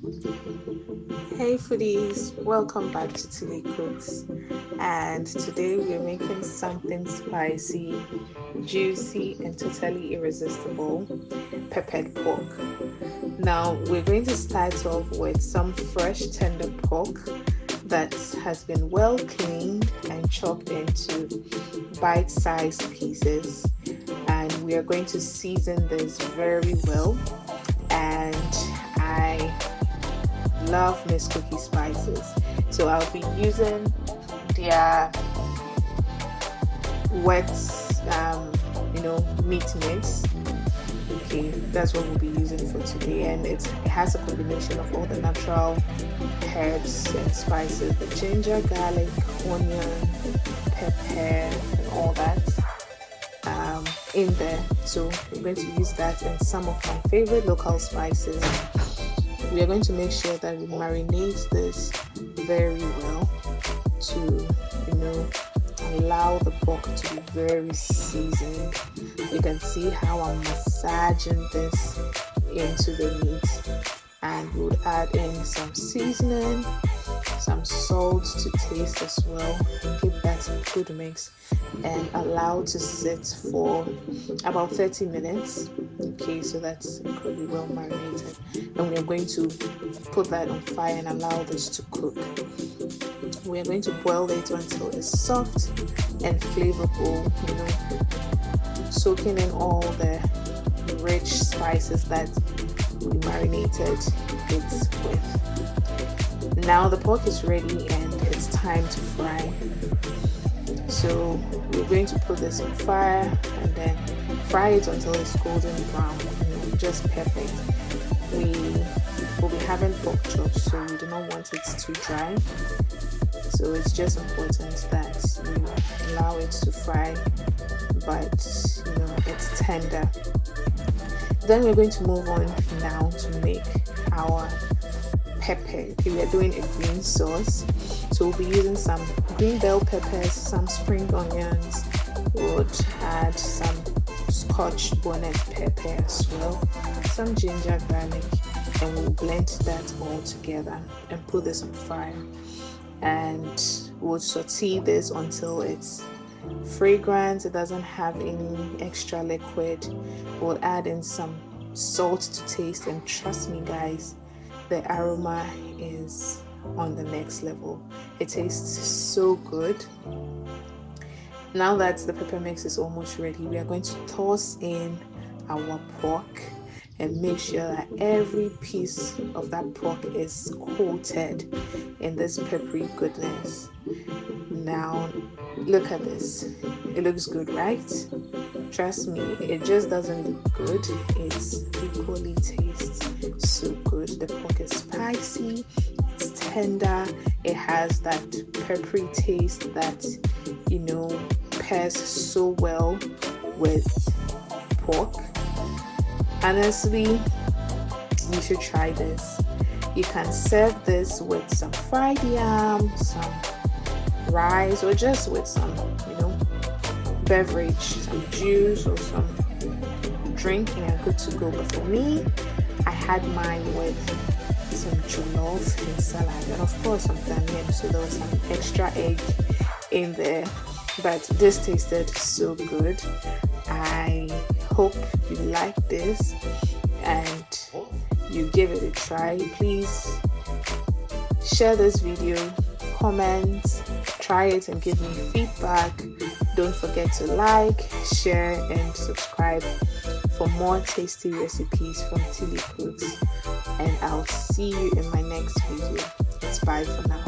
Hey foodies, welcome back to Tilly Cooks, and today we're making something spicy, juicy and totally irresistible peppered pork. Now we're going to start off with some fresh tender pork that has been well cleaned and chopped into bite-sized pieces, and we are going to season this very well. And I love Miss Cookie spices, so I'll be using their wet meat mix. Okay, that's what we'll be using for today, and it has a combination of all the natural herbs and spices, the ginger, garlic, onion, pepper and all that in there. So we're going to use that and some of my favorite local spices. We are going to make sure that we marinate this very well to allow the pork to be very seasoned. You can see how I'm massaging this into the meat, and we would add in some seasoning, some salt to taste as well. Give that a good mix and allow to sit for about 30 minutes. Okay, so that's could be well marinated, and we are going to put that on fire and allow this to cook. We are going to boil it until it's soft and flavorful, soaking in all the rich spices that we marinated it with. Now the pork is ready and it's time to fry. So we're going to put this on fire and then fry it until it's golden brown, just perfect. We will be having pork chops, so we do not want it too dry. So it's just important that you allow it to fry, but it's tender. Then we're going to move on now to make our pepper. Okay, we are doing a green sauce, so we'll be using some green bell peppers, some spring onions. We'll add some scotch bonnet pepper as well, some ginger, garlic, and we'll blend that all together and put this on fire. And we'll saute this until it's fragrant, it doesn't have any extra liquid. We'll add in some salt to taste, and trust me guys, the aroma is on the next level. It tastes so good. Now that the pepper mix is almost ready, we are going to toss in our pork and make sure that every piece of that pork is coated in this peppery goodness. Now look at this, it looks good, right? Trust me, it just doesn't look good, it's equally tastes so good. The pork is spicy, it's tender, it has that peppery taste that pairs so well with pork. Honestly, you should try this. You can serve this with some fried yam, some rice, or just with some beverage, some juice or some drink, and you're good to go. But for me, I had mine with some jollof and salad, and of course some onion, so there was some extra egg in there, but this tasted so good. I hope you like this and you give it a try. Please share this video, comment, try it and give me feedback. Don't forget to like, share and subscribe for more tasty recipes from Tilly Cooks, and I'll see you in my next video. It's bye for now.